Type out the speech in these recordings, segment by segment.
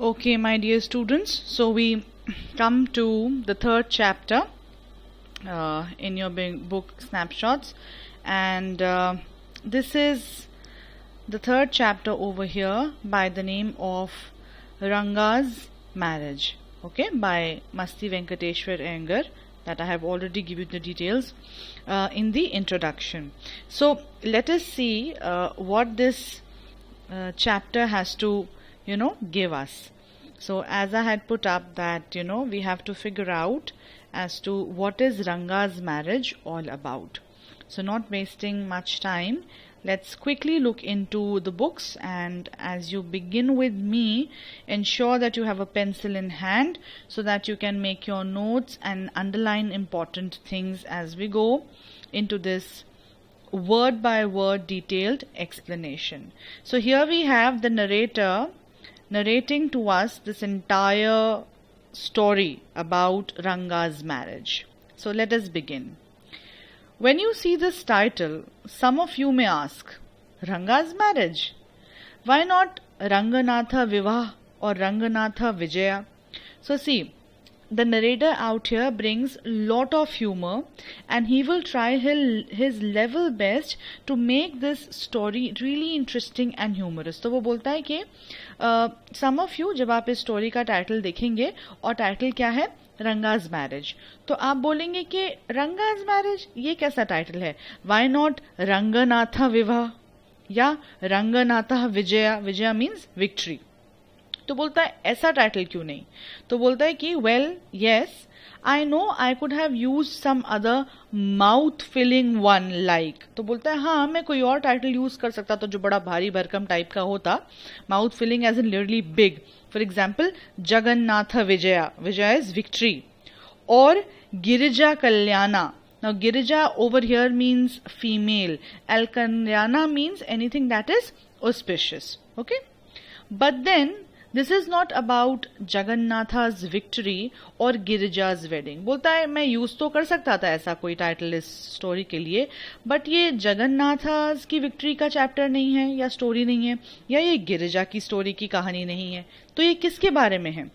Okay, my dear students, so we come to the third chapter in your book snapshots, and this is the third chapter over here by the name of Ranga's Marriage, okay, by Masti Venkateshwar Iyengar, that I have already given you the details in the introduction. So let us see what this chapter has to give us. So as I had put up that we have to figure out as to what is Ranga's marriage all about. So not wasting much time, let's quickly look into the books, and as you begin with me, ensure that you have a pencil in hand so that you can make your notes and underline important things as we go into this word by word detailed explanation. So here we have the narrator narrating to us this entire story about Ranga's marriage. So let us begin. When you see this title, some of you may ask, Ranga's marriage? Why not Ranganatha Vivah or Ranganatha Vijaya? So see, the narrator out here brings lot of humor, and he will try his level best to make this story really interesting and humorous. तो वो बोलता है कि some of you जब आप इस story का title देखेंगे, और टाइटल क्या है, रंगाज मैरिज, तो आप बोलेंगे कि रंगाज मैरिज ये कैसा टाइटल है, वाई नॉट रंगनाथा विवाह या रंगनाथा विजया, विजया मीन्स विक्ट्री. तो बोलता है ऐसा टाइटल क्यों नहीं. तो बोलता है कि well yes I know I could have use some other mouth filling one like. तो बोलता है हाँ मैं कोई और टाइटल यूज कर सकता था जो बड़ा भारी भरकम टाइप का होता, mouth filling as in literally big. For example Jagannath Vijaya, Vijaya is victory, और गिरिजा कल्याणा. Now Girija over here means female, and Kalyana means anything that is auspicious. Okay, but then this is not about Jagannatha's victory और गिरिजा's wedding. बोलता है मैं use तो कर सकता था ऐसा कोई टाइटल इस स्टोरी के लिए, बट ये जगन्नाथास की विक्ट्री का चैप्टर नहीं है या स्टोरी नहीं है, या ये गिरिजा की स्टोरी की कहानी नहीं है. तो ये किसके बारे में है?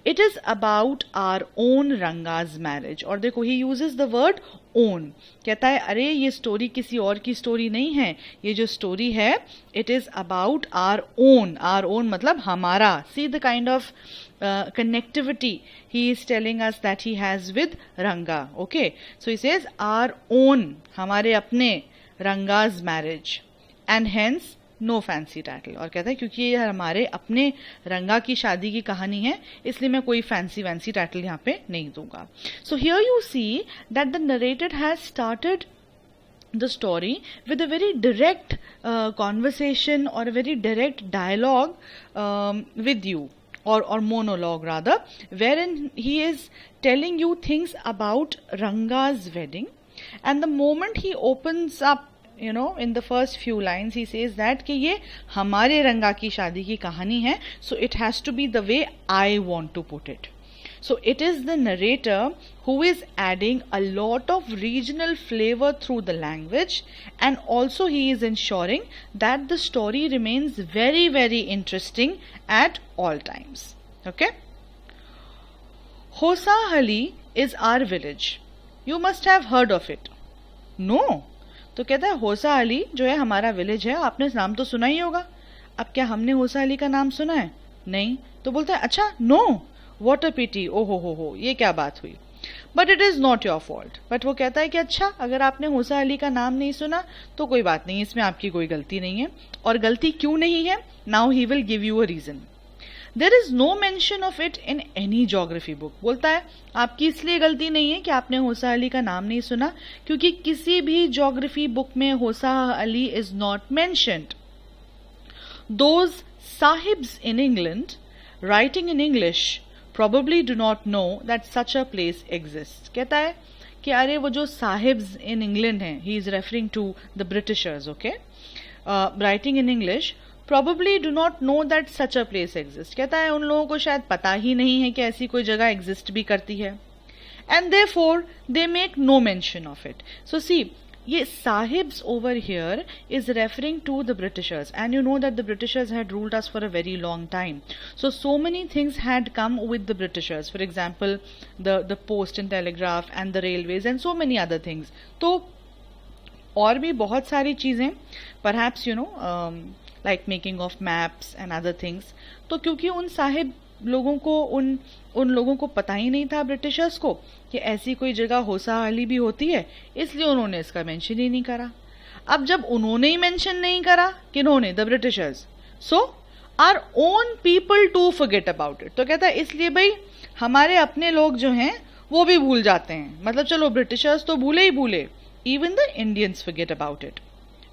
It is about our own Ranga's marriage. और देखो he uses the word own, कहता है अरे ये स्टोरी किसी और की स्टोरी नहीं है, ये जो स्टोरी है it is about our own. Our own मतलब हमारा. See the kind of connectivity he is telling us that he has with Ranga. Okay, so he says our own, हमारे अपने Ranga's marriage, and hence no fancy title. और कहता है क्योंकि ये हमारे अपने रंगा की शादी की कहानी है, इसलिए मैं कोई फैंसी वैंसी टाइटल यहाँ पे नहीं दूंगा. So here you see that the narrated has started the story with a very direct conversation or a very direct dialogue with you, or monologue rather, wherein he is telling you things about Ranga's wedding. And the moment he opens up, in the first few lines he says that कि ये हमारे रंगा की शादी की कहानी है, so it has to be the way I want to put it. So it is the narrator who is adding a lot of regional flavor through the language, and also he is ensuring that the story remains very very interesting at all times. Okay? Hosahali is our village. You must have heard of it. No. तो कहता है होसाअली जो है हमारा village है, आपने नाम तो सुना ही होगा. अब क्या हमने होसाअली का नाम सुना है? नहीं. तो बोलता है अच्छा नो, वॉट अ पिटी, ओ हो ये क्या बात हुई. But it is not your fault. But वो कहता है कि अच्छा अगर आपने होसाअली का नाम नहीं सुना तो कोई बात नहीं, इसमें आपकी कोई गलती नहीं है. और गलती क्यों नहीं है? Now he will give you a reason. There is no mention of it in any geography book. बोलता है आपकी इसलिए गलती नहीं है कि आपने होसाअली का नाम नहीं सुना, क्योंकि किसी भी जोग्राफी बुक में Hosahalli is not mentioned. Those sahibs in England writing in English probably do not know that such a place exists. कहता है कि अरे वो जो साहिब्स इन इंग्लैंड हैं, he is referring to the Britishers, okay, writing in English, probably do not know that such a place exists. कहता है उन लोगों को शायद पता ही नहीं है कि ऐसी कोई जगह एग्जिस्ट भी करती है, and therefore they make no mention of it. So see, ये sahibs over here is referring to the Britishers, and you know that the Britishers had ruled us for a very long time. So many things had come with the Britishers. For example, the post and telegraph and the railways and so many other things. तो और भी बहुत सारी चीज़ें, perhaps you know like making of maps and other things. तो क्योंकि उन साहिब लोगों को उन लोगों को पता ही नहीं था ब्रिटिशर्स को कि ऐसी कोई जगह होसा अली भी होती है, इसलिए उन्होंने इसका मेंशन ही नहीं करा. अब जब उन्होंने ही मेंशन नहीं करा, किन्होंने? The Britishers. So our own people to forget about it. तो कहता है इसलिए भाई हमारे अपने लोग जो हैं वो भी भूल जाते हैं. मतलब चलो ब्रिटिशर्स तो भूले ही भूले, even the Indians forget about it.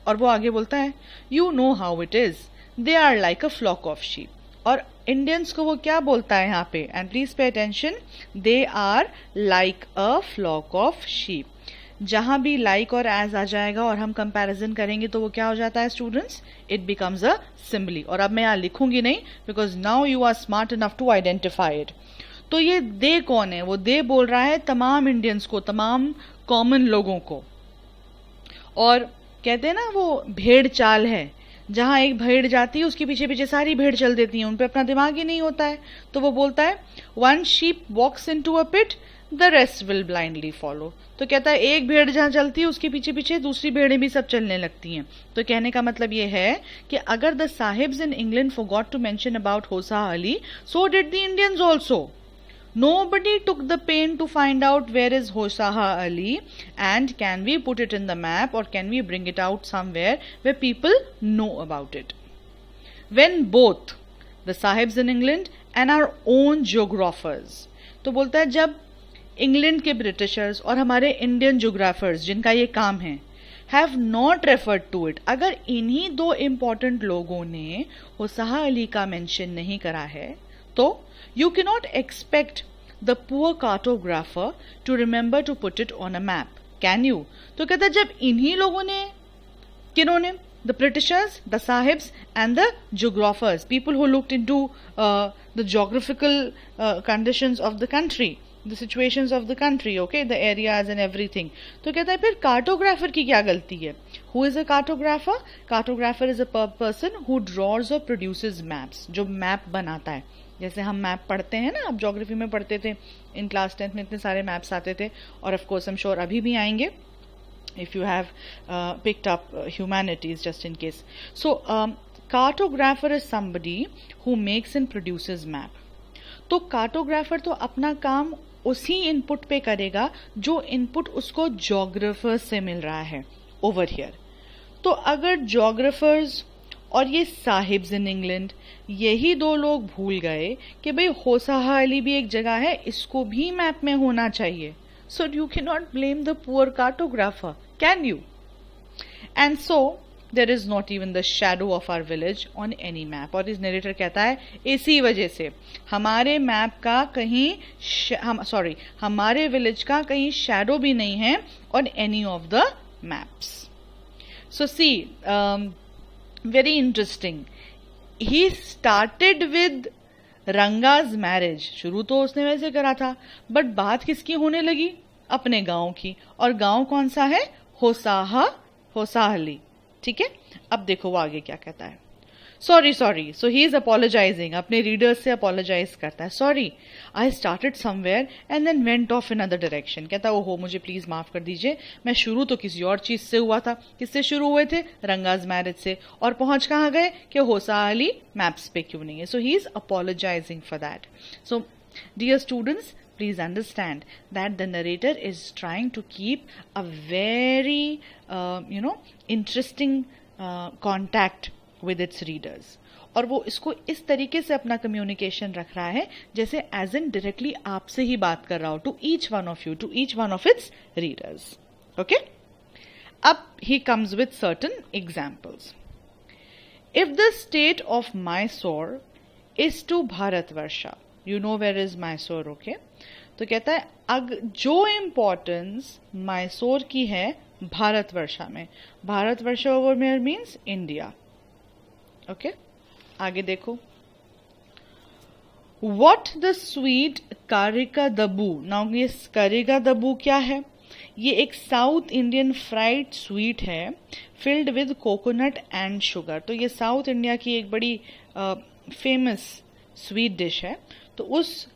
और वो आगे बोलता है you know how it is, they are like a flock of sheep. और इंडियंस को वो क्या बोलता है यहाँ पे, and please pay attention, they are like a flock of sheep. जहां भी लाइक और एज आ जाएगा और हम कंपैरिजन करेंगे तो वो क्या हो जाता है students, it becomes a simile. और अब मैं यहाँ लिखूंगी नहीं because now you are smart enough to identify it. तो ये दे कौन है? वो दे बोल रहा है तमाम इंडियंस को, तमाम कॉमन लोगों को. और कहते हैं ना वो भेड़ चाल है, जहां एक भेड़ जाती है उसके पीछे पीछे सारी भेड़ चल देती हैं, उन पे अपना दिमाग ही नहीं होता है. तो वो बोलता है one sheep walks into a pit, the rest will blindly follow. तो कहता है एक भेड़ जहां चलती है उसके पीछे पीछे दूसरी भेड़ें भी सब चलने लगती हैं. तो कहने का मतलब ये है कि अगर the sahibs in England forgot to mention about होसा Ali, so did the Indians also. Nobody took the pain to find out where is Hosaha Ali, and can we put it in the map or can we bring it out somewhere where people know about it? When both the Sahibs in England and our own geographers, तो बोलता है जब England के Britishers और हमारे Indian geographers जिनका ये काम है have not referred to it, अगर इन्हीं दो इम्पॉर्टेंट लोगों ने होसाहा अली का मेंशन नहीं करा है, तो you cannot expect the poor cartographer to remember to put it on a map, can you? तो कहता है जब इन्हीं लोगों ने, किन्होंने? The Britishers, the Sahibs and the geographers, people who looked into the geographical conditions of the country, the situations of the country, okay, the areas and everything. तो कहता है फिर कार्टोग्राफर की क्या गलती है? Who is a cartographer? Cartographer is a person who draws or produces maps, जो map बनाता है. जैसे हम मैप पढ़ते हैं ना, आप ज्योग्राफी में पढ़ते थे, इन क्लास 10th में इतने सारे मैप्स आते थे, और of course I am sure अभी भी आएंगे if you have picked up humanities just in case. So cartographer is somebody who makes and produces map. तो कार्टोग्राफर तो अपना काम उसी इनपुट पे करेगा जो इनपुट उसको ज्योग्राफर से मिल रहा है ओवर हियर. तो अगर ज्योग्राफर्स और ये साहिब्स इन इंग्लैंड यही दो लोग भूल गए कि भाई होसाहा अली भी एक जगह है, इसको भी मैप में होना चाहिए, so you can not blame the poor cartographer, can you? And so there is not even the shadow of our village on any map. और इस नरेटर कहता है इसी वजह से हमारे मैप का कहीं हमारे विलेज का कहीं शैडो भी नहीं है on any of the maps. So see, very interesting. He started with Ranga's marriage. शुरू तो उसने वैसे करा था, बट बात किसकी होने लगी? अपने गांव की. और गांव कौन सा है? होसाहली. ठीक है, अब देखो वो आगे क्या कहता है. Sorry, so he is apologising, अपने रीडर्स से अपोलोजाइज करता है. Sorry, I started somewhere and then went off in other direction. कहता है ओहो मुझे प्लीज माफ कर दीजिए, मैं शुरू तो किसी और चीज से हुआ था. किससे शुरू हुए थे? रंगाज मैरिज से. और पहुंच कहाँ गए कि होसाहा अली मैप्स पे क्यों नहीं है. So he is apologising for that. So dear students, please understand that the narrator is trying to keep a very interesting contact with its readers. और वो इसको इस तरीके से अपना कम्युनिकेशन रख रहा है जैसे एज इन डायरेक्टली आपसे ही बात कर रहा हो, to each one of you, to each one of its readers. Okay, अब he comes with certain examples. If the state of Mysore is to Bharatvarsha, you know where is Mysore, okay. तो कहता है जो इम्पोर्टेंस मैसूर की है भारतवर्षा में, भारतवर्षा over में means India. Okay, आगे देखो. वॉट द स्वीट कारिका दबू. नाउ ये कारिका दबू क्या है? ये एक साउथ इंडियन फ्राइड स्वीट है filled with coconut and sugar. तो ये साउथ इंडिया की एक बड़ी फेमस स्वीट डिश है। तो उस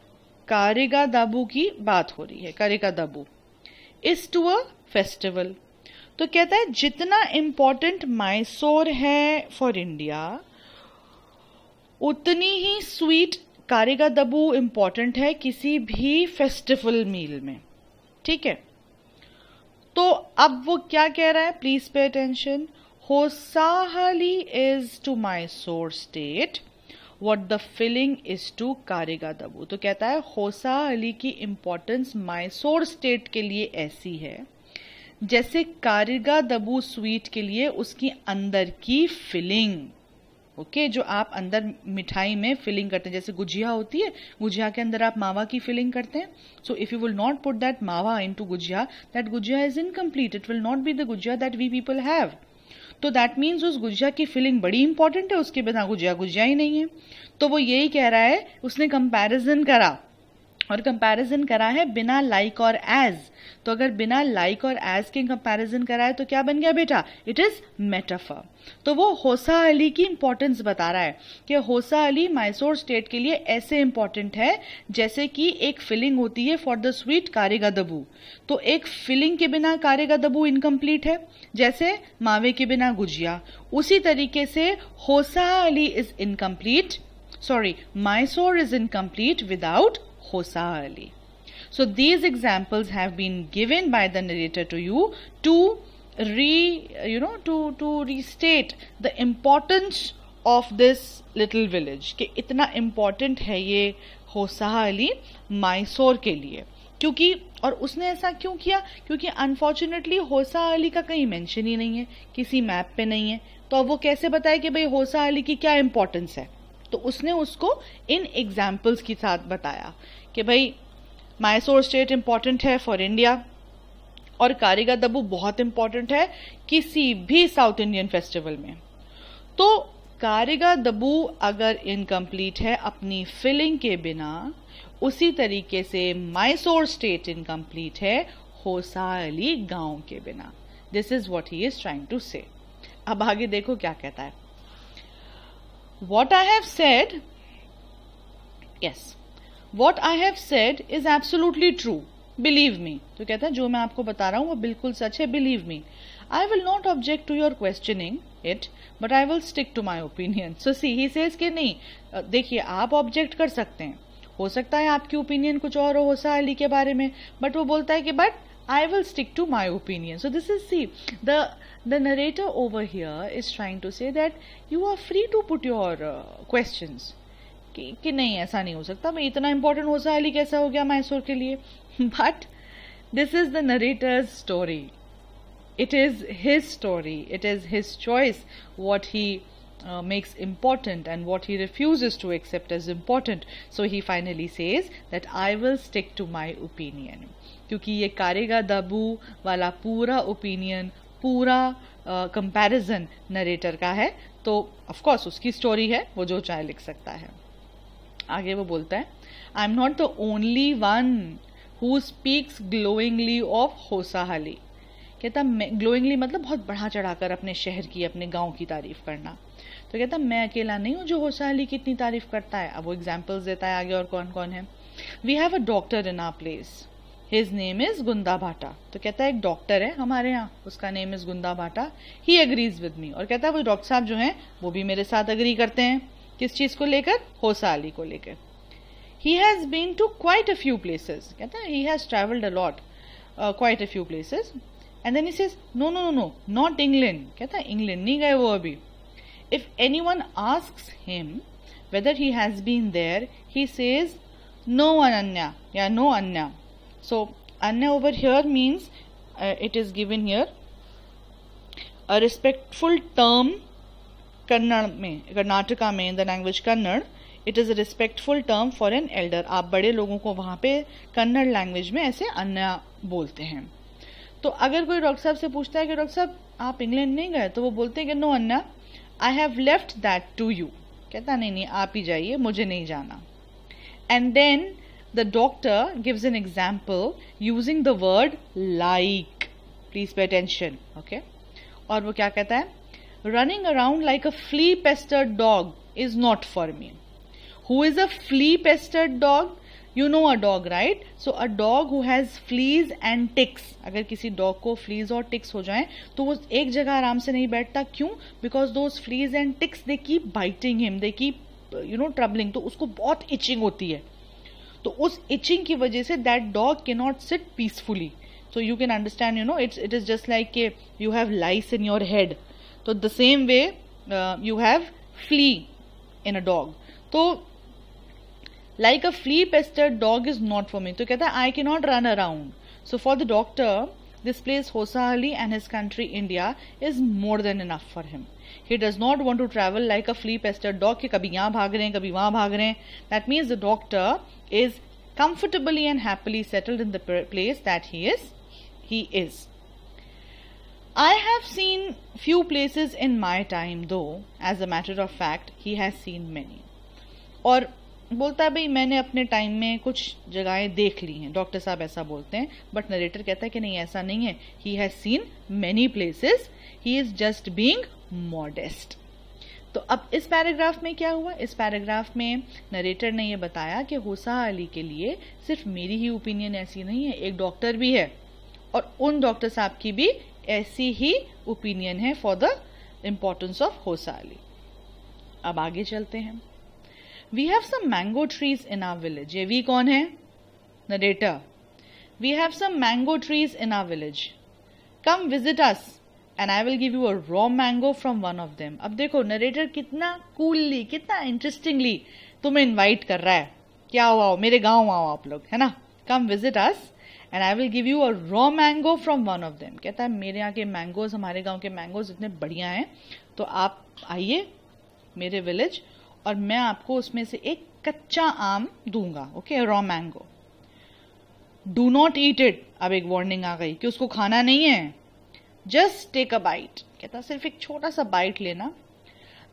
कारिगा दाबू की बात हो रही है। कारिगा दाबू इज टू अ फेस्टिवल। तो कहता है जितना इम्पोर्टेंट मैसूर है फॉर इंडिया उतनी ही स्वीट कारिगा दबू इम्पॉर्टेंट है किसी भी फेस्टिवल मील में। ठीक है, तो अब वो क्या कह रहा है, please pay attention. Hosahalli is to Mysore state what the filling is to karigadabu. तो कहता है होसाहली की इंपॉर्टेंस मैसूर स्टेट के लिए ऐसी है जैसे कारिगा दबू स्वीट के लिए उसकी अंदर की फिलिंग। ओके, जो आप अंदर मिठाई में फिलिंग करते हैं, जैसे गुजिया होती है, गुजिया के अंदर आप मावा की फिलिंग करते हैं। So if you will not put that mawa into gujiya, that gujiya is incomplete, it will not be the gujiya that we people have. तो दैट मीन्स उस गुजिया की फिलिंग बड़ी इंपॉर्टेंट है, उसके बिना गुजिया गुजिया ही नहीं है। तो वो यही कह रहा है, उसने कंपैरिजन करा, और कंपैरिजन करा है बिना लाइक और एज। तो अगर बिना लाइक और एज के कंपैरिजन करा है तो क्या बन गया बेटा, इट इज मेटाफर। तो वो होसा अली की इंपॉर्टेंस बता रहा है कि होसा अली मैसूर स्टेट के लिए ऐसे इंपॉर्टेंट है जैसे कि एक फिलिंग होती है फॉर द स्वीट कारिगा दबू। तो एक फिलिंग के बिना कारिगा दबू इनकम्प्लीट है, जैसे मावे के बिना गुजिया। उसी तरीके से होसा Ali is incomplete, sorry, Mysore is incomplete without Hosa Ali. So these examples have been given by the narrator to you to restate the importance of this little village, कि इतना important है ये होसा अली मैसूर के लिए। क्योंकि, और उसने ऐसा क्यों किया, क्योंकि अनफॉर्चुनेटली होसा अली का कहीं मेंशन ही नहीं है, किसी मैप पे नहीं है। तो अब वो कैसे बताए कि भाई होसा अली की क्या इंपॉर्टेंस है। तो उसने उसको इन एग्जाम्पल्स के साथ बताया कि भाई मैसूर स्टेट इंपॉर्टेंट है फॉर इंडिया और कारिगा दबू बहुत इंपॉर्टेंट है किसी भी साउथ इंडियन फेस्टिवल में। तो कारिगा दबू अगर इनकम्प्लीट है अपनी फिलिंग के बिना, उसी तरीके से मैसूर स्टेट इनकम्प्लीट है होसा अली गांव के बिना। This is what he is trying to say. अब आगे देखो क्या कहता है। What I have said, yes, what I have said is absolutely true. Believe me. तो कहता है जो मैं आपको बता रहा हूँ वो बिल्कुल सच है, believe me. I will not object to your questioning it, but I will stick to my opinion. So see, he says कि नहीं, देखिए आप ऑब्जेक्ट कर सकते हैं, हो सकता है आपकी ओपिनियन कुछ और हो होसा अली के बारे में, बट वो बोलता है कि but I will stick to my opinion. So this is, see, the narrator over here is trying to say that you are free to put your questions. कि नहीं ऐसा नहीं हो सकता, मैं इतना important होसा अली कैसा हो गया मैसूर के लिए। But this is the narrator's story. It is his story. It is his choice what he makes important and what he refuses to accept as important. So he finally says that I will stick to my opinion. क्योंकि ये कारिगा दबू वाला पूरा opinion, पूरा comparison narrator का है, तो of course उसकी story है, वो जो चाहे लिख सकता है। आगे वो बोलता है, I am not the only one who speaks glowingly of Hosahalli. कहता ग्लोइंगली मतलब बहुत बढ़ा चढ़ाकर अपने शहर की, अपने गांव की तारीफ करना। तो कहता मैं अकेला नहीं हूँ जो होसा अली की इतनी तारीफ करता है। अब वो एग्जाम्पल्स देता है आगे और कौन कौन है। We have a doctor in our place, his name is Gunda Bhatta. तो कहता है एक डॉक्टर है हमारे यहाँ, उसका नेम इज गुंदा भाटा। He agrees with me. और कहता है वो डॉक्टर साहब जो हैं वो भी मेरे साथ एग्री करते हैं। किस चीज को लेकर, होसा अली को लेकर। He has been to quite a few places. कहता है he has travelled a lot, quite a few places. And then he says no no no no not England. कहता है इंग्लैंड नहीं गए वो अभी। If anyone asks him whether he has been there, he says no Ananya या no Anya. So Anya over here means it is given here a respectful term Kannada में, कर्नाटका में in the language Kannada, it is a respectful term for an elder. आप बड़े लोगों को वहाँ पे Kannada language में ऐसे अन्या बोलते हैं। तो अगर कोई डॉक्टर साहब से पूछता है कि डॉक्टर साहब आप इंग्लैंड नहीं गए, तो वो बोलते हैं कि no Anya, I have left that to you. कहता नहीं नहीं आप ही जाइए, मुझे नहीं जाना। And then the doctor gives an example using the word like. Please pay attention. Okay, और वो क्या कहता है? Running around like a flea pestered dog is not for me. Who is a flea pestered dog? You know a dog, right? So a dog who has fleas and ticks. अगर किसी dog को fleas और ticks हो जाएं तो वो एक जगह आराम से नहीं बैठता. क्यों? Because those fleas and ticks they keep biting him, they keep troubling. तो उसको बहुत itching होती है. तो उस itching की वजह से that dog cannot sit peacefully. So you can understand, it is just like you have lice in your head. तो the same way you have flea in a dog. तो like a flea pestered dog is not for me. तो कहता है I cannot run around. So for the doctor, this place Hosa Ali and his country India is more than enough for him. He does not want to travel like a flea pestered dog कि कभी यहाँ भाग रहे हैं कभी वहाँ भाग रहे हैं. That means the doctor is comfortably and happily settled in the place that he is. I have seen few places in my time though. As a matter of fact, he has seen many. और बोलता है भाई मैंने अपने time में कुछ जगहें देख ली हैं. डॉक्टर साहब ऐसा बोलते हैं, बट नरेटर कहता है कि नहीं ऐसा नहीं है. He has seen many places, he is just being modest. तो अब इस पैराग्राफ में क्या हुआ? इस पैराग्राफ में नरेटर ने ये बताया कि होसा अली के लिए सिर्फ मेरी ही ओपिनियन ऐसी नहीं है, एक डॉक्टर भी है और उन डॉक्टर साहब की भी ऐसी ही ओपिनियन है फॉर द इम्पोर्टेंस ऑफ होसा अली. अब आगे चलते हैं. We have some mango trees in our village. ये वी कौन है? Narrator. We have some mango trees in our village. Come visit us and I will give you a raw mango from one of them. अब देखो narrator कितना coolly, कितना interestingly तुम्हें invite कर रहा है. क्या हुआ? मेरे गाँव आओ आप लोग, है ना? Come visit us and I will give you a raw mango from one of them. कहता है मेरे यहाँ के मैंगोज, हमारे गाँव के मैंगोज इतने बढ़िया हैं तो आप आइए मेरे विलेज और मैं आपको उसमें से एक कच्चा आम दूंगा. Okay, raw mango. Do not eat it. अब एक वार्निंग आ गई कि उसको खाना नहीं है. Just take a bite. कहता सिर्फ एक छोटा सा बाइट लेना.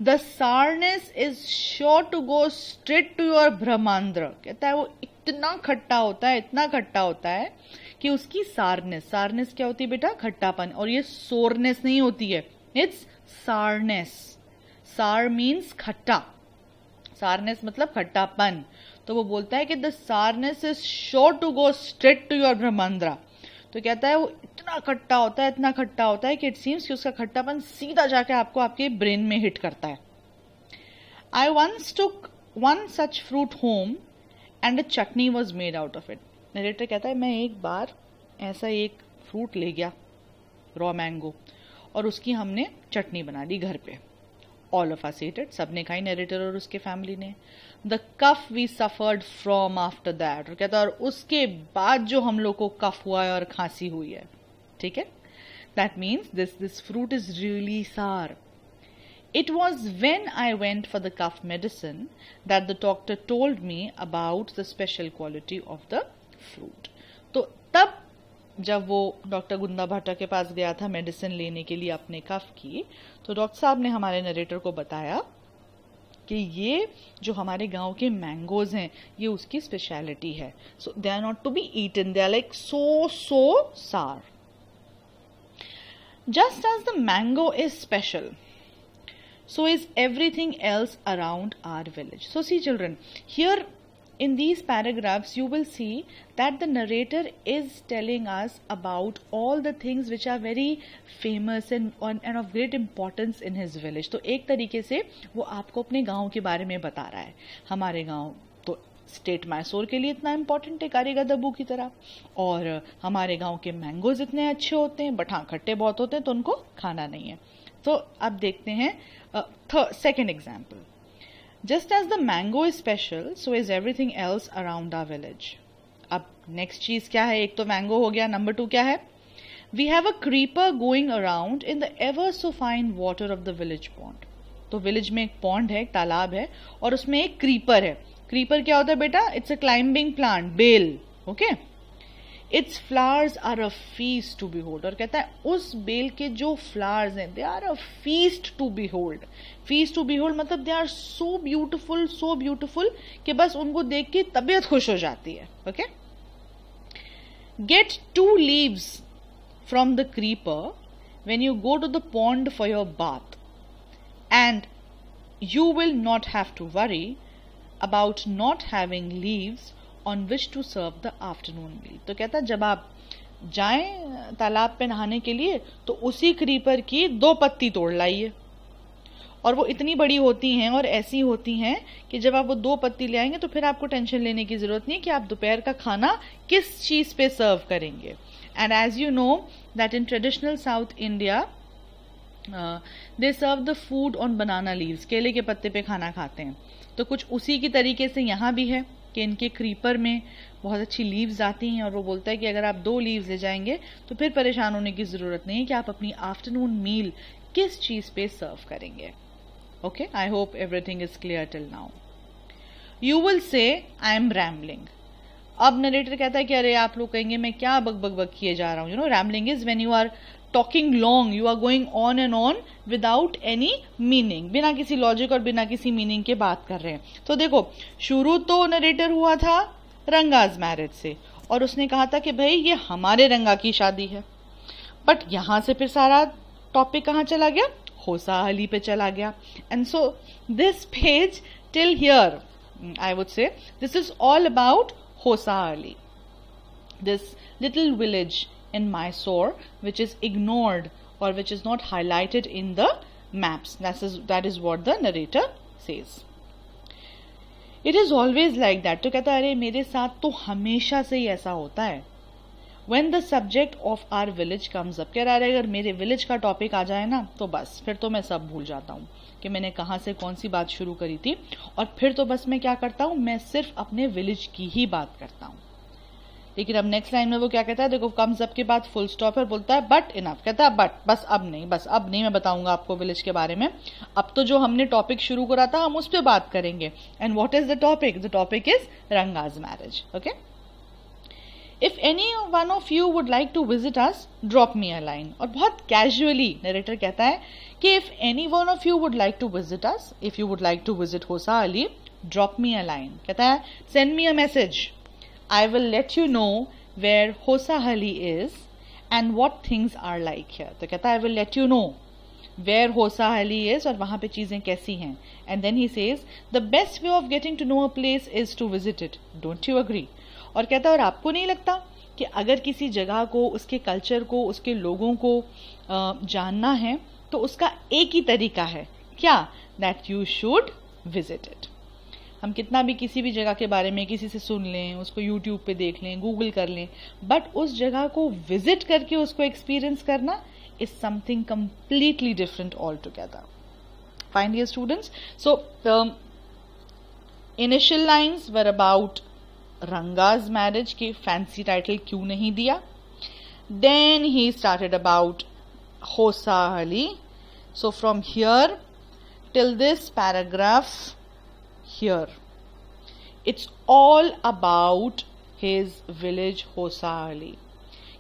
The sourness is sure to go straight to your ब्रह्मांड्र. कहता है वो इतना खट्टा होता है, इतना खट्टा होता है कि उसकी सारनेस, सारनेस क्या होती है बेटा? खट्टापन. और ये सोरनेस नहीं होती है, इट्स सारनेस. सार मीन्स खट्टा, सारनेस मतलब खट्टापन. तो वो बोलता है कि the sourness is sure to go straight to your ब्रह्मांड्रा. तो कहता है वो इतना खट्टा होता है, इतना खट्टा होता है कि इट सीम्स कि उसका खट्टापन सीधा जाके आपको आपके ब्रेन में हिट करता है. I once took one such fruit home and a chutney was made out of it. Narrator कहता है मैं एक बार ऐसा एक फ्रूट ले गया, रॉ मैंगो, और उसकी हमने चटनी बना ली घर पे. All of us ate it. सबने खाई, नरेटर और उसके फैमिली ने. The cough we suffered from after that. और कहता है और उसके बाद जो हम लोग को कफ हुआ है और खांसी हुई है. ठीक है? That means this fruit is really sour. It was when I went for the cough medicine that the doctor told me about the special quality of the fruit. तो तब जब वो डॉक्टर गुंदा भाटा के पास गया था मेडिसिन लेने के लिए अपने कफ की, तो डॉक्टर साहब ने हमारे नरेटर को बताया कि ये जो हमारे गांव के मैंगोज हैं ये उसकी स्पेशलिटी है. So they are not to be eaten, they are like so sour. Just as the mango is special, so is everything else around our village. So see children, here in these paragraphs you will see that the narrator is telling us about all the things which are very famous and of great importance in his village. तो एक तरीके से वो आपको अपने गांव के बारे में बता रहा है. हमारे गांव तो स्टेट मैसूर के लिए इतना इम्पोर्टेंट है कारीगा दब्बू की तरह, और हमारे गांव के मैंगोज इतने अच्छे होते हैं, बट हाँ खट्टे बहुत होते हैं तो उनको खाना नहीं है. तो अब देखते हैं second example. Just as the mango is special, so is everything else around our village. अब next चीज क्या है? एक तो mango हो गया, number 2 क्या है? We have a creeper going around in the ever so fine water of the village pond. तो village में एक pond है, एक तालाब है, और उसमें एक creeper है. creeper क्या होता है बेटा? It's a climbing plant, बेल. Okay? Its flowers are a feast to behold, और कहता है उस बेल के जो फ्लावर्स हैं they are a feast to behold. Feast to behold मतलब दे आर सो ब्यूटिफुल कि बस उनको देख के तबीयत खुश हो जाती है. Okay, get 2 leaves from the creeper when you go to the pond for your bath, and you will not have to worry about not having leaves on which to serve the afternoon meal. तो कहता है जब आप जाएं तालाब पे नहाने के लिए तो उसी क्रीपर की 2 पत्ती तोड़ लाइए, और वो इतनी बड़ी होती हैं और ऐसी होती हैं कि जब आप वो 2 पत्ती ले आएंगे तो फिर आपको टेंशन लेने की जरूरत नहीं कि आप दोपहर का खाना किस चीज पे सर्व करेंगे. And as you know that in traditional South India they serve the food on banana leaves, केले के पत्ते पे खाना खाते हैं. तो कुछ उसी की तरीके से यहाँ भी है कि इनके क्रीपर में बहुत अच्छी लीव्स आती हैं, और वो बोलता है कि अगर आप 2 लीव्स ले जाएंगे तो फिर परेशान होने की ज़रूरत नहीं है कि आप अपनी आफ्टरनून मील किस चीज़ पे सर्व करेंगे. Okay, I hope everything is clear till now. You will say I am rambling. अब नरेटर कहता है कि अरे आप लोग कहेंगे मैं क्या बक किए जा रहा हूँ. You know, rambling is when you are talking long, you are going on and on without any meaning, बिना किसी लॉजिक और बिना किसी मीनिंग के बात कर रहे हैं. तो देखो, शुरू तो नरेटर हुआ था रंगाज मैरिज से, और उसने कहा था कि भाई ये हमारे रंगा की शादी है. बट यहां से फिर सारा टॉपिक कहाँ चला गया, होसा अली पे चला गया. And so this page till here I would say this is all about होसा Ali, this little village in Mysore which is ignored or which is not highlighted in the maps. That is what the narrator says. It is always like that. तो कहता है अरे मेरे साथ तो हमेशा से ही ऐसा होता है. When the subject of our village comes up, कह रहा है अगर मेरे विलेज का टॉपिक आ जाए ना तो बस फिर तो मैं सब भूल जाता हूँ कि मैंने कहाँ से कौन सी बात शुरू करी थी, और फिर तो बस मैं क्या करता हूँ, मैं सिर्फ अपने विलेज की ही बात करता हूँ. लेकिन अब नेक्स्ट लाइन में वो क्या कहता है, देखो कम्स अप के बाद फुल स्टॉप है, बोलता है बट इनफ. कहता है बट बस अब नहीं मैं बताऊंगा आपको विलेज के बारे में. अब तो जो हमने टॉपिक शुरू करा था हम उस पर बात करेंगे. And what is the topic? The topic is Ranga's marriage. Okay, if any one of you would like to visit us drop me a line. और बहुत कैजुअली नरेटर कहता है कि if any one of you would like to visit us, if you would like to visit Hosahalli, drop me a line. कहता है send me a message. I will let you know where Hosa Ali is and what things are like here. तो कहता है I will let you know where Hosa Ali is और वहाँ पे चीज़ें कैसी हैं. And then he says the best way of getting to know a place is to visit it. Don't you agree? और कहता है और आपको नहीं लगता कि अगर किसी जगह को, उसके कल्चर को, उसके लोगों को जानना है तो उसका एक ही तरीका है क्या? That you should visit it. हम कितना भी किसी भी जगह के बारे में किसी से सुन लें, उसको YouTube पे देख लें, गूगल कर लें, बट उस जगह को विजिट करके उसको एक्सपीरियंस करना is something completely different all together. Fine dear students, so initial lines were about Ranga's marriage के फैंसी टाइटल क्यों नहीं दिया. देन ही स्टार्टेड अबाउट होसा Ali. So from here till this paragraph here, it's all about his village Hosa Ali.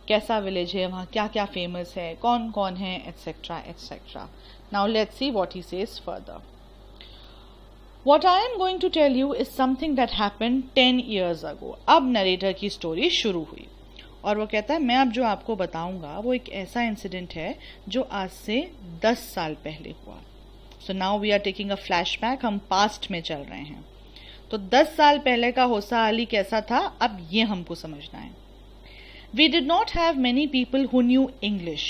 कैसा village है, वहाँ क्या क्या फेमस है, कौन कौन है, etc etc. Now let's see what he says further. What I am going to tell you is something that happened 10 years ago. अब नरेटर की स्टोरी शुरू हुई और वो कहता है मैं अब जो आपको बताऊंगा वो एक ऐसा इंसिडेंट है जो आज से 10 साल पहले हुआ. So now we are taking a flashback, हम पास्ट में चल रहे हैं. तो 10 साल पहले का होसा अली कैसा था, अब ये हमको समझना है. We did not have many people who knew English.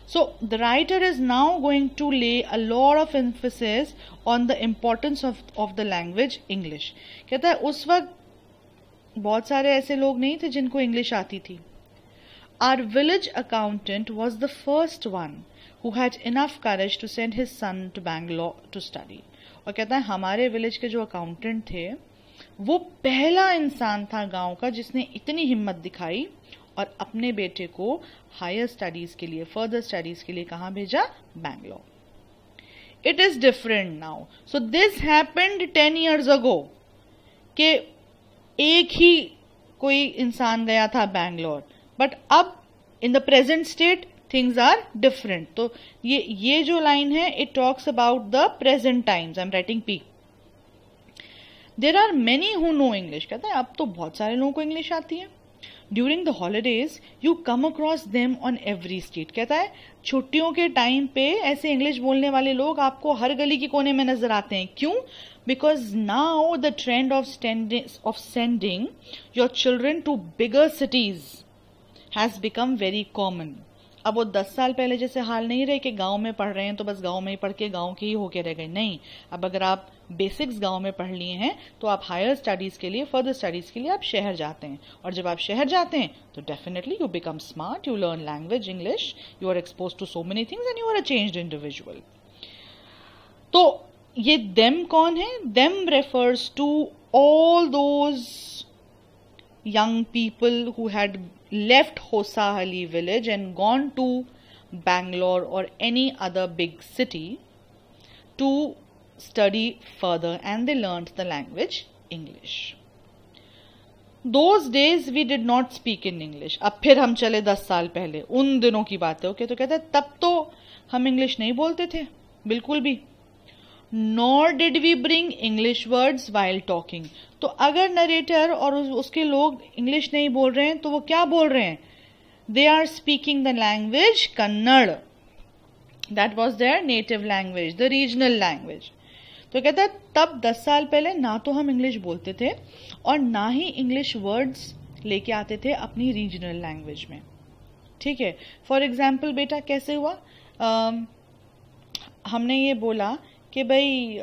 So the writer is now going to lay a lot of emphasis on the importance of the language English. कहता है उस वक्त बहुत सारे ऐसे लोग नहीं थे जिनको इंग्लिश आती थी. Our village accountant was the first one who had enough courage to send his son to Bangalore to study. और कहता है हमारे विलेज के जो अकाउंटेंट थे वो पहला इंसान था गांव का जिसने इतनी हिम्मत दिखाई और अपने बेटे को हायर स्टडीज के लिए, फर्दर स्टडीज के लिए कहाँ भेजा? Bangalore. It is different now. So this happened 10 years ago. कि एक ही कोई इंसान गया था बैंगलोर, बट अब in the present state things are different. तो ये जो लाइन है it talks about the present times. I am writing P. There are many who know English. कहता है अब तो बहुत सारे लोगों को इंग्लिश आती है. During the holidays you come across them on every street. कहता है छुट्टियों के टाइम पे ऐसे इंग्लिश बोलने वाले लोग आपको हर गली के कोने में नजर आते हैं. क्यों? Because now the trend of sending your children to bigger cities has become very common. अब वो 10 साल पहले जैसे हाल नहीं रहे कि गांव में पढ़ रहे हैं तो बस गांव में ही पढ़ के गांव के ही होके रह गए. नहीं, अब अगर आप बेसिक्स गांव में पढ़ लिए हैं तो आप हायर स्टडीज के लिए, फर्दर स्टडीज के लिए आप शहर जाते हैं. और जब आप शहर जाते हैं तो definitely you become smart, you learn language English, you are expose to so many things and you are a changed individual. तो ये देम कौन है? Them refers to all those young people who had left Hossahalli village and gone to Bangalore or any other big city to study further, and they learned the language English. Those days we did not speak in English. अब फिर हम चले 10 साल पहले, उन दिनों की बात है. ओके, तो कहते हैं तब तो हम इंग्लिश नहीं बोलते थे बिल्कुल भी. Nor did we bring English words while talking. तो अगर नरेटर और उसके लोग इंग्लिश नहीं बोल रहे हैं तो वो क्या बोल रहे हैं? They are speaking the language Kannada. That was their native language, the regional language. तो कहता है तब 10 साल पहले ना तो हम इंग्लिश बोलते थे और ना ही इंग्लिश वर्ड्स लेके आते थे अपनी रीजनल लैंग्वेज में. ठीक है, फॉर एग्जाम्पल बेटा कैसे हुआ? हमने ये बोला कि भाई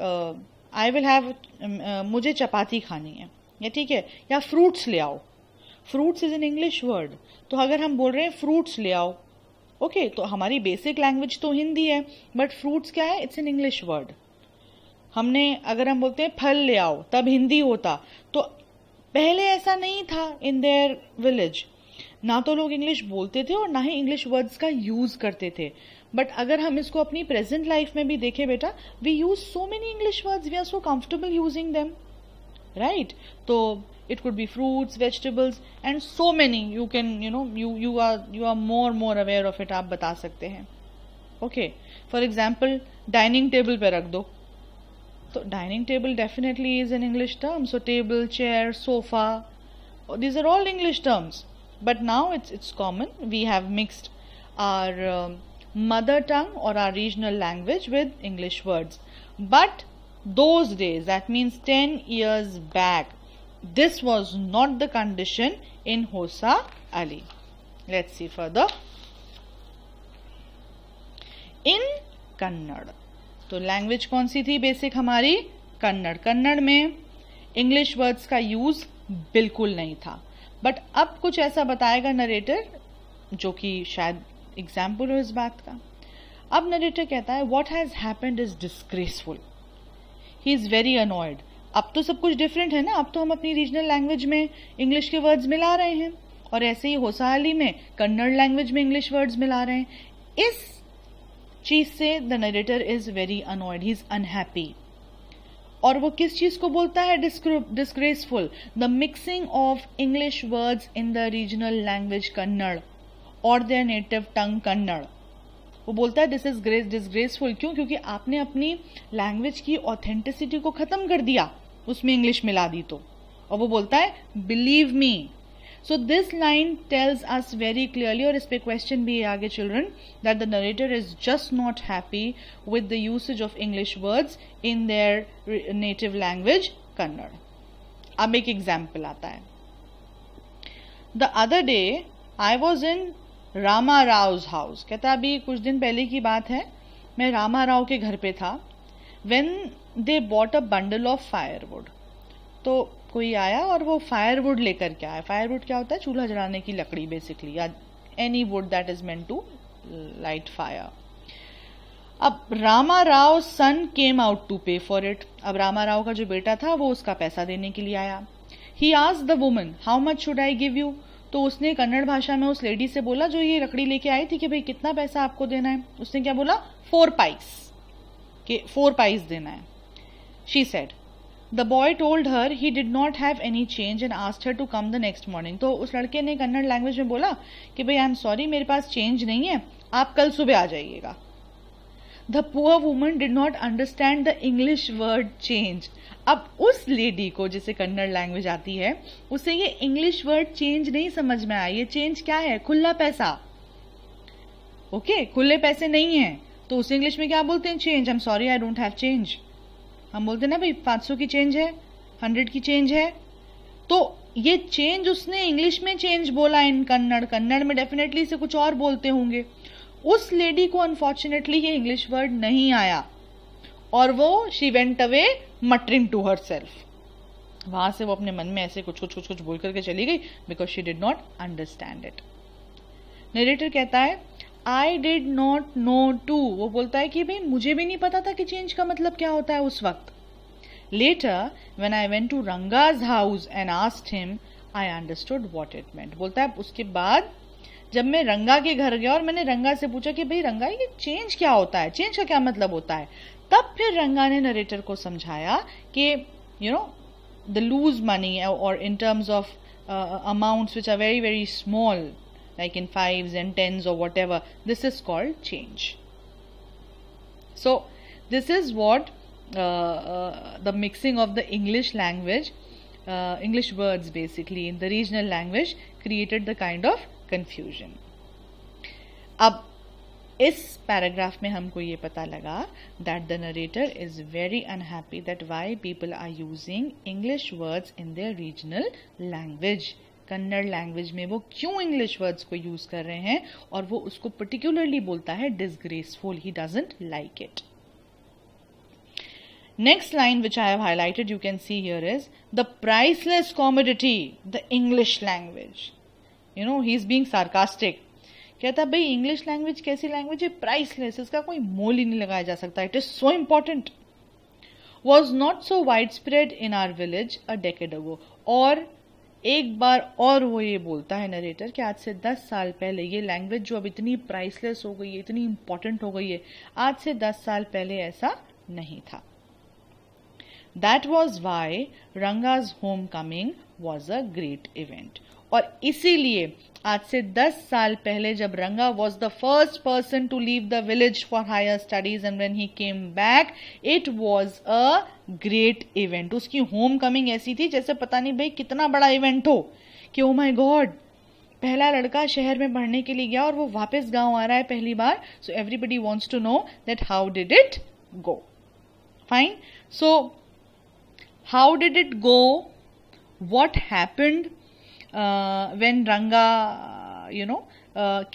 आई विल हैव, मुझे चपाती खानी है, या ठीक है, या फ्रूट्स ले आओ. Fruits is an English word. तो अगर हम बोल रहे हैं फ्रूट्स ले आओ, ओके, तो हमारी बेसिक लैंग्वेज तो हिंदी है, बट फ्रूट्स क्या है? It's an English word. हमने अगर हम बोलते हैं फल ले आओ तब हिंदी होता. तो पहले ऐसा नहीं था इन देयर विलेज. ना तो लोग इंग्लिश बोलते थे और ना ही इंग्लिश वर्ड्स का यूज करते थे. बट अगर हम इसको अपनी प्रेजेंट लाइफ में भी देखें बेटा, we use so many English words, we are so comfortable using them, right? तो it could be fruits, vegetables and so many. You can you are more aware of it. आप बता सकते हैं. Okay, for example dining table पे रख दो, तो dining table definitely is an English term. So table, chair, sofa, these are all English terms, but now it's common. We have mixed our mother tongue or our regional language with English words. But those days, that means 10 years back, this was not the condition in Hossahalli. Let's see further. In Kannada, तो language कौन सी थी basic हमारी? कन्नड़. कन्नड़ में English words का use बिल्कुल नहीं था. But अब कुछ ऐसा बताएगा नरेटर जो कि शायद एग्जाम्पल हो इस बात का. अब नरेटर कहता है what has happened is disgraceful. He is very annoyed. अब तो सब कुछ डिफरेंट है ना, अब तो हम अपनी रीजनल लैंग्वेज में इंग्लिश के वर्ड्स मिला रहे हैं और ऐसे ही होसाहाली में कन्नड़ लैंग्वेज में इंग्लिश वर्ड्स मिला रहे हैं. इस चीज से the narrator is very annoyed, he is unhappy. और वो किस चीज को बोलता है disgraceful? The mixing of English words in the regional language Kannada और देयर नेटिव टंग कन्नड़. वो बोलता है दिस इज डिस्ग्रेसफुल. क्यों? क्योंकि आपने अपनी लैंग्वेज की ऑथेंटिसिटी को खत्म कर दिया, उसमें इंग्लिश मिला दी तो. और वो बोलता है believe me. So this line tells us very clearly, और इस पे क्वेश्चन भी है आगे children, that the narrator is just not happy with the usage of English words in their native language Kannada. अब एक एग्जाम्पल आता है. The other day I was in Rama Rao's house. कहता अभी कुछ दिन पहले की बात है, मैं रामा राव के घर पे था. When they bought a bundle of firewood. तो कोई आया और वो फायरवुड लेकर के आया. फायरवुड क्या होता है? चूल्हा जलाने की लकड़ी बेसिकली, या any wood that is meant to light fire. अब Rama Rao son came out to pay for it. अब रामा राव का जो बेटा था वो उसका पैसा देने के लिए आया. He asked the woman how much should I give you. तो उसने कन्नड़ भाषा में उस लेडी से बोला जो ये लकड़ी लेके आई थी कि भाई कितना पैसा आपको देना है. उसने क्या बोला? 4 पाइस, कि 4 पाइस देना है. She said the boy told her he did not have any change and asked her to come the next morning. तो उस लड़के ने कन्नड़ लैंग्वेज में बोला कि भाई आई एम सॉरी, मेरे पास चेंज नहीं है, आप कल सुबह आ जाइएगा. The poor woman did not understand the English word change. अब उस लेडी को, जिसे कन्नड़ लैंग्वेज आती है, उसे ये इंग्लिश वर्ड चेंज नहीं समझ में आया. ये चेंज क्या है? खुला पैसा. ओके, खुले पैसे नहीं है तो उसे इंग्लिश में क्या बोलते हैं? Change. I am sorry, I don't have change. हम बोलते हैं ना भाई 500 की चेंज है, 100 की चेंज है. तो ये चेंज उसने इंग्लिश में चेंज बोला इन कन्नड़. कन्नड़ में डेफिनेटली इसे कुछ और बोलते होंगे. उस लेडी को अनफॉर्चुनेटली ये इंग्लिश वर्ड नहीं आया और वो she went away muttering to herself. वहां से वो अपने मन में ऐसे कुछ बोल करके चली गई because she did not understand it. Narrator कहता है I did not know too. वो बोलता है कि भाई मुझे भी नहीं पता था कि चेंज का मतलब क्या होता है उस वक्त. Later when I went to Ranga's house and asked him I understood what it meant. बोलता है उसके बाद जब मैं रंगा के घर गया और मैंने रंगा से पूछा कि भाई रंगा ये चेंज क्या होता है, चेंज का क्या मतलब होता है, तब फिर रंगा ने नरेटर को समझाया कि you know the loose money or in terms of amounts which are very very small like in 5s and 10s or whatever, this is called change. So this is what the mixing of the English language, English words basically in the regional language created the kind of confusion. अब इस paragraph में हमको ये पता लगा that the narrator is very unhappy that why people are using English words in their regional language. Kannada language में वो क्यों इंग्लिश वर्ड्स को यूज कर रहे हैं और वो उसको पर्टिकुलरली बोलता है disgraceful. He doesn't like it. Next line which I have highlighted you can see here is the priceless commodity the English language. You know he is being sarcastic. कहता भाई इंग्लिश लैंग्वेज कैसी language है? Priceless, इसका कोई मोल ही नहीं लगाया जा सकता. It is so important. Was not so widespread in our village a decade ago. और एक बार और वो ये बोलता है नरेटर कि आज से 10 साल पहले ये लैंग्वेज जो अब इतनी प्राइसलेस हो गई है, इतनी इंपॉर्टेंट हो गई है, आज से 10 साल पहले ऐसा नहीं था. That was why Ranga's home coming was a great event. और इसीलिए आज से 10 साल पहले जब Ranga was the first person to leave the village for higher studies and when he came back it was a great event. उसकी होम कमिंग ऐसी थी जैसे पता नहीं भाई कितना बड़ा इवेंट हो कि ओ माय गॉड, पहला लड़का शहर में पढ़ने के लिए गया और वो वापस गांव आ रहा है पहली बार. So everybody wants to know that how did it go. Fine. So how did it go, what happened when Ranga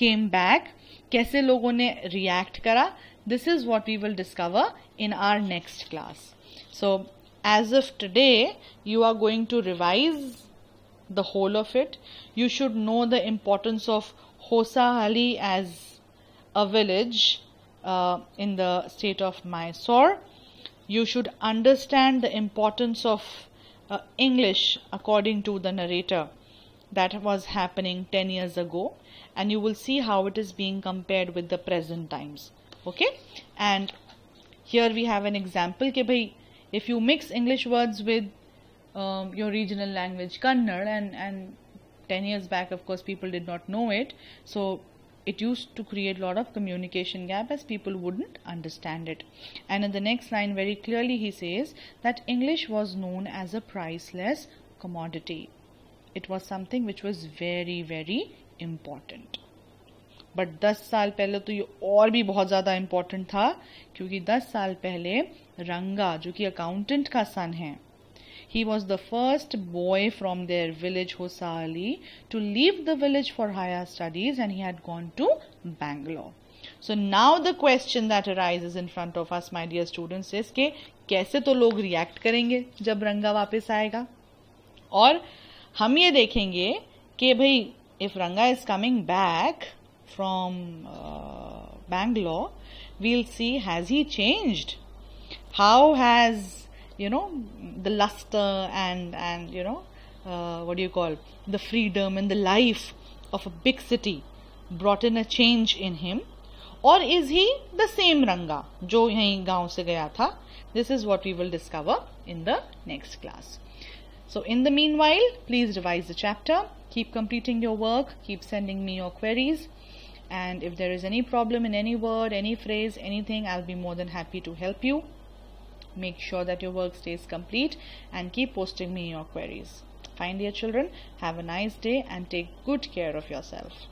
came back, कैसे लोगों ने react करा, this is what we will discover in our next class. So as of today you are going to revise the whole of it. You should know the importance of Hosahali as a village in the state of Mysore. You should understand the importance of English according to the narrator that was happening 10 years ago, and you will see how it is being compared with the present times. Okay, and here we have an example ke bhai if you mix English words with your regional language Kannada, and 10 years back of course people did not know it, so it used to create a lot of communication gap as people wouldn't understand it. And in the next line very clearly he says that English was known as a priceless commodity. It was something which was very very important. But 10 साल पहले तो ये और भी बहुत ज़्यादा important था, क्योंकि 10 साल पहले रंगा जो कि अकाउंटेंट का सन है, he was the first boy from their village Hosali to leave the village for higher studies, and he had gone to Bangalore. So now the question that arises in front of us, my dear students, is कि कैसे तो लोग react करेंगे जब रंगा वापस आएगा. और हम ये देखेंगे कि भाई if Ranga is coming back from Bangalore, we'll see has he changed, how has the luster and what do you call the freedom and the life of a big city brought in a change in him, or is he the same Ranga जो यहीं गांव से गया था? This is what we will discover in the next class. So in the meanwhile, please revise the chapter, keep completing your work, keep sending me your queries, and if there is any problem in any word, any phrase, anything, I'll be more than happy to help you. Make sure that your work stays complete and keep posting me your queries. Fine, dear children, have a nice day and take good care of yourself.